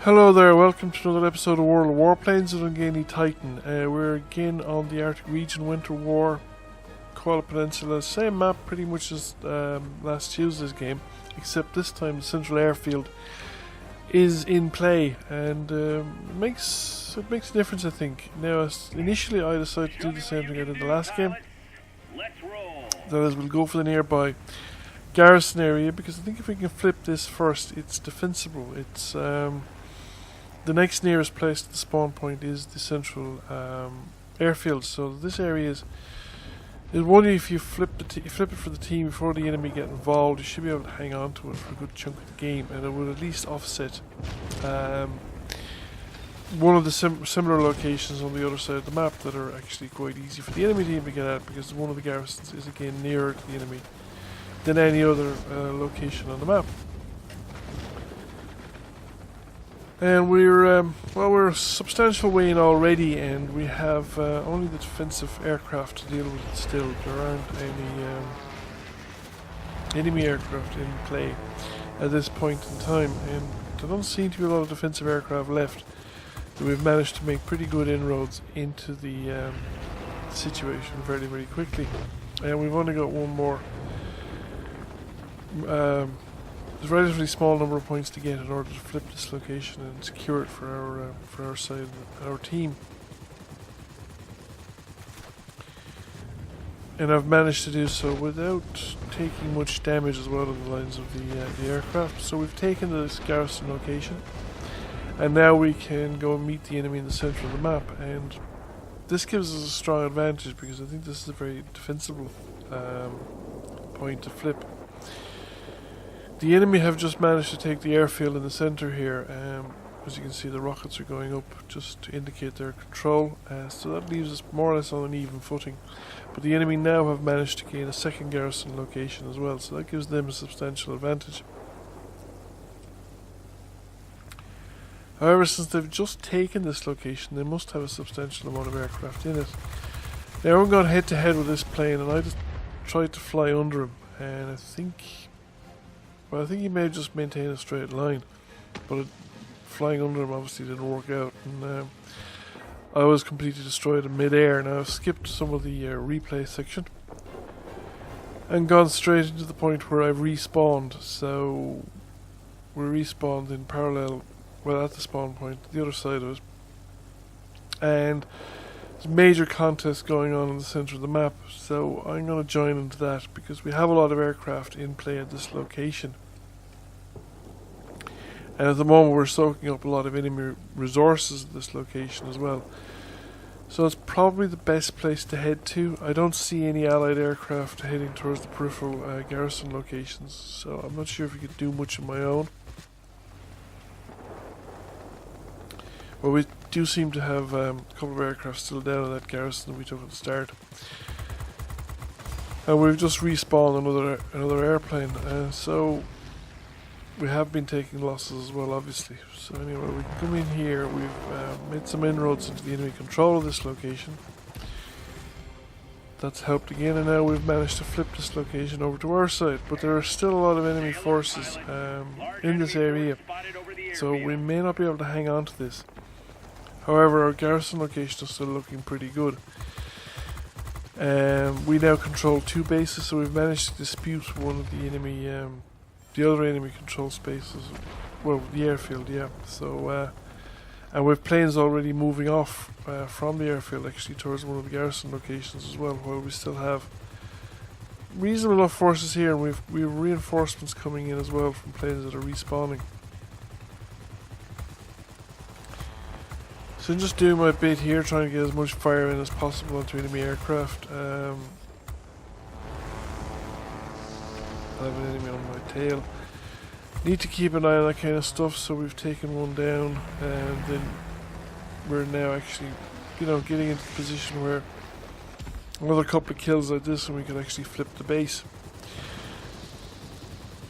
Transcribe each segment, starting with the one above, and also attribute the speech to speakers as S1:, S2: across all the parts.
S1: Hello there, welcome to another episode of World of Warplanes with Ungainly Titan. We're again on the Arctic region, Winter War, Koala Peninsula, same map pretty much as last Tuesday's game, except this time the central airfield is in play, and it makes a difference, I think. Now, initially I decided to do the same thing I did the last game, that is, we'll go for the nearby garrison area, because I think if we can flip this first, it's defensible. It's the next nearest place to the spawn point is the central airfield, so this area is wondering if you flip it for the team before the enemy get involved, you should be able to hang on to it for a good chunk of the game, and it would at least offset one of the similar locations on the other side of the map that are actually quite easy for the enemy team to get at, because one of the garrisons is again nearer to the enemy than any other location on the map. And we're a substantial way in already, and we have only the defensive aircraft to deal with still. There aren't any enemy aircraft in play at this point in time, and there don't seem to be a lot of defensive aircraft left. But we've managed to make pretty good inroads into the situation very, very quickly. And we've only got one more. There's a relatively small number of points to get in order to flip this location and secure it for our side, our team. And I've managed to do so without taking much damage as well on the lines of the aircraft. So we've taken this garrison location, and now we can go and meet the enemy in the center of the map. And this gives us a strong advantage, because I think this is a very defensible point to flip. The enemy have just managed to take the airfield in the centre here. As you can see, the rockets are going up just to indicate their control, so that leaves us more or less on an even footing. But the enemy now have managed to gain a second garrison location as well, so that gives them a substantial advantage. However, since they've just taken this location, they must have a substantial amount of aircraft in it. Now I'm going head to head with this plane, and I just tried to fly under him, and I think he may have just maintained a straight line, but flying under him obviously didn't work out, and I was completely destroyed in mid-air. Now I've skipped some of the replay section and gone straight into the point where I've respawned. So we're respawned in parallel, well, at the spawn point, the other side of it, and there's a major contest going on in the centre of the map, so I'm going to join into that, because we have a lot of aircraft in play at this location. And at the moment we're soaking up a lot of enemy resources at this location as well. So it's probably the best place to head to. I don't see any allied aircraft heading towards the peripheral garrison locations, so I'm not sure if we could do much on my own. Well, we do seem to have a couple of aircraft still down in that garrison that we took at the start. And we've just respawned another airplane, so we have been taking losses as well, obviously. So anyway, we can come in here. We've made some inroads into the enemy control of this location. That's helped again, and now we've managed to flip this location over to our side. But there are still a lot of enemy forces in this area, so we may not be able to hang on to this. However, our garrison location is still looking pretty good. We now control 2 bases, so we've managed to dispute one of the enemy, the other enemy control spaces. Well, the airfield, yeah. So, and we've planes already moving off from the airfield, actually, towards one of the garrison locations as well, while we still have reasonable enough forces here, and we've reinforcements coming in as well from planes that are respawning. So I'm just doing my bit here, trying to get as much fire in as possible onto enemy aircraft. I have an enemy on my tail. Need to keep an eye on that kind of stuff, so we've taken one down, and then we're now actually, getting into a position where another couple of kills like this and we can actually flip the base.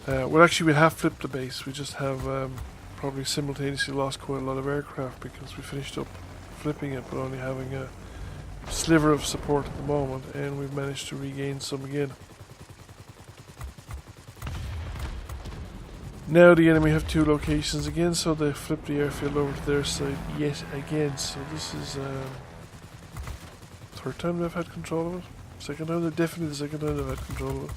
S1: Well, actually we have flipped the base, we just have probably simultaneously lost quite a lot of aircraft, because we finished up flipping it but only having a sliver of support at the moment, and we've managed to regain some again. Now the enemy have 2 locations again, so they flip the airfield over to their side yet again. So this is third time they've had control of it. Second time, definitely the second time they've had control of it.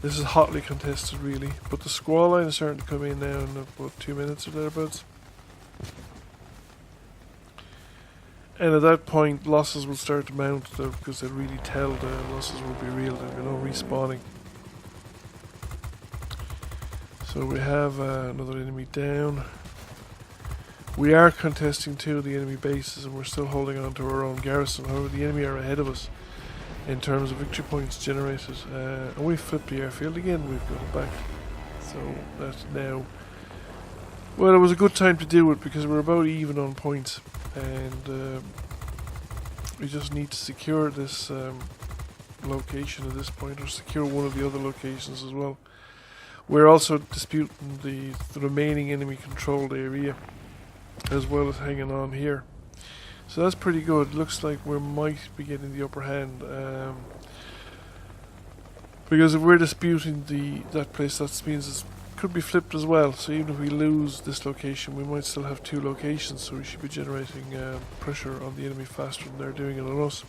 S1: This is hotly contested really, but the squall line is starting to come in now in about 2 minutes or thereabouts. And at that point losses will start to mount because they'll really tell the losses will be real, there'll be no respawning. So we have another enemy down. We are contesting 2 of the enemy bases and we're still holding on to our own garrison. However, the enemy are ahead of us in terms of victory points generated. And we flipped the airfield again, we've got it back. So that's now... Well, it was a good time to do it because we're about even on points. And we just need to secure this location at this point, or secure one of the other locations as well. We're also disputing the remaining enemy controlled area, as well as hanging on here. So that's pretty good. Looks like we might be getting the upper hand. Because if we're disputing that place, that means it could be flipped as well. So even if we lose this location, we might still have 2 locations. So we should be generating pressure on the enemy faster than they're doing it on us.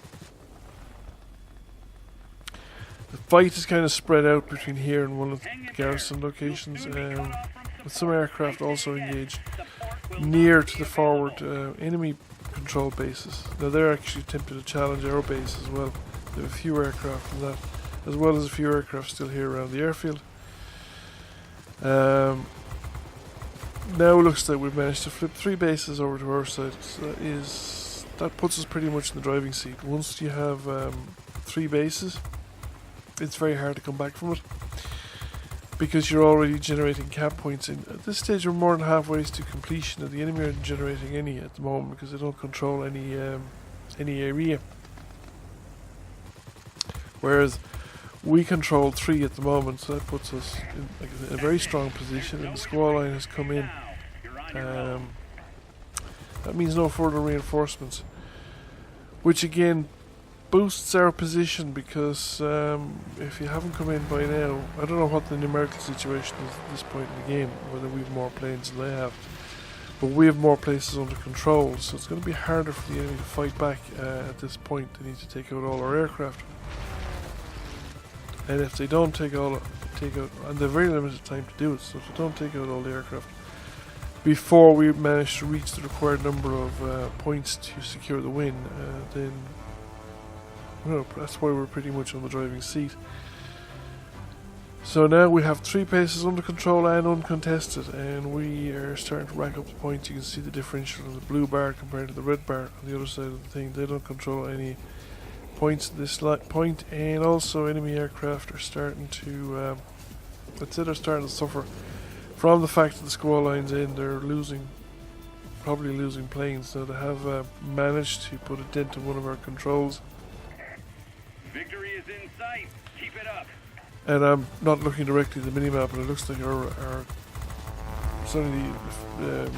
S1: The fight is kind of spread out between here and one of the garrison locations, with some aircraft also engaged near to the forward enemy control bases. Now they're actually attempting to challenge our base as well. They have a few aircraft from that, as well as a few aircraft still here around the airfield. Now it looks like we've managed to flip 3 bases over to our side. So that puts us pretty much in the driving seat. Once you have 3 bases, it's very hard to come back from it because you're already generating cap points. At this stage we're more than halfway to completion, and the enemy aren't generating any at the moment because they don't control any area, whereas we control 3 at the moment. So that puts us in a very strong position, and the squall line has come in. That means no further reinforcements, which again boosts our position, because if you haven't come in by now, I don't know what the numerical situation is at this point in the game, whether we have more planes than they have, but we have more places under control, so it's going to be harder for the enemy to fight back at this point. They need to take out all our aircraft, and if they don't take out, and they're very limited time to do it, so if they don't take out all the aircraft before we manage to reach the required number of points to secure the win, then well, that's why we're pretty much on the driving seat. So now we have 3 bases under control and uncontested, and we are starting to rack up the points. You can see the differential in the blue bar compared to the red bar on the other side of the thing. They don't control any points at this point, and also enemy aircraft are starting to they're starting to suffer from the fact that the squall line's in. They're probably losing planes. Now they have managed to put a dent in one of our controls.
S2: Victory is in sight. Keep it up.
S1: And I'm not looking directly at the minimap, but it looks like certainly the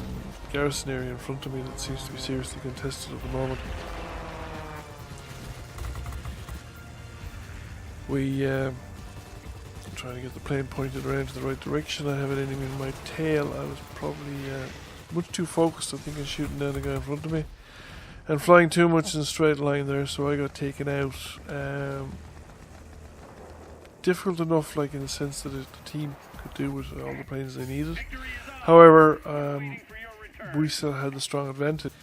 S1: garrison area in front of me that seems to be seriously contested at the moment. I'm trying to get the plane pointed around to the right direction. I have an enemy in my tail. I was probably much too focused, I think, on shooting down the guy in front of me, and flying too much in a straight line there, so I got taken out. Difficult enough, like in the sense that the team could do with all the planes they needed. However, we still had the strong advantage,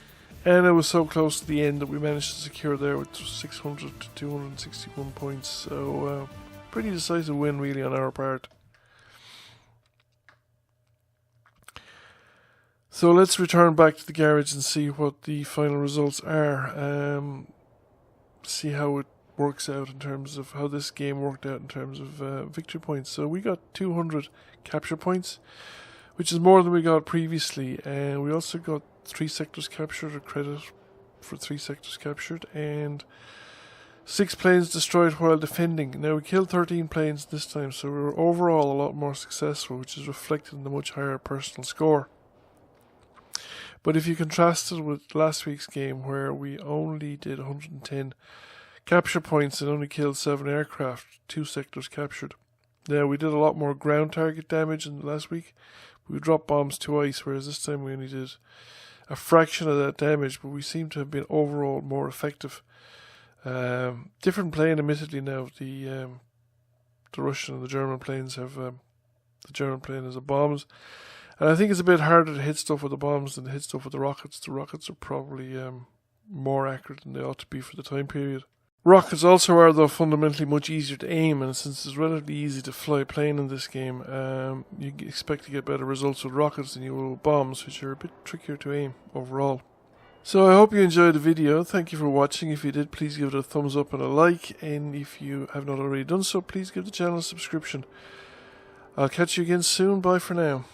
S1: and it was so close to the end that we managed to secure there with 600 to 261 points. So pretty decisive win really on our part. So let's return back to the garage and see what the final results are. See how it works out in terms of how this game worked out in terms of victory points. So we got 200 capture points, which is more than we got previously, and we also got 3 sectors captured, a credit for 3 sectors captured, and 6 planes destroyed while defending. Now we killed 13 planes this time, so we were overall a lot more successful, which is reflected in the much higher personal score. But if you contrast it with last week's game, where we only did 110 capture points and only killed 7 aircraft, 2 sectors captured, Now, we did a lot more ground target damage in the last week. We dropped bombs twice, whereas this time we only did a fraction of that damage, but we seem to have been overall more effective. Different plane, admittedly. Now the Russian and the German planes have the German plane has the bombs, and I think it's a bit harder to hit stuff with the bombs than to hit stuff with the rockets. The rockets are probably more accurate than they ought to be for the time period. Rockets also are, though, fundamentally much easier to aim, and since it's relatively easy to fly a plane in this game, you expect to get better results with rockets than you will with bombs, which are a bit trickier to aim overall. So I hope you enjoyed the video. Thank you for watching. If you did, please give it a thumbs up and a like, and if you have not already done so, please give the channel a subscription. I'll catch you again soon. Bye for now.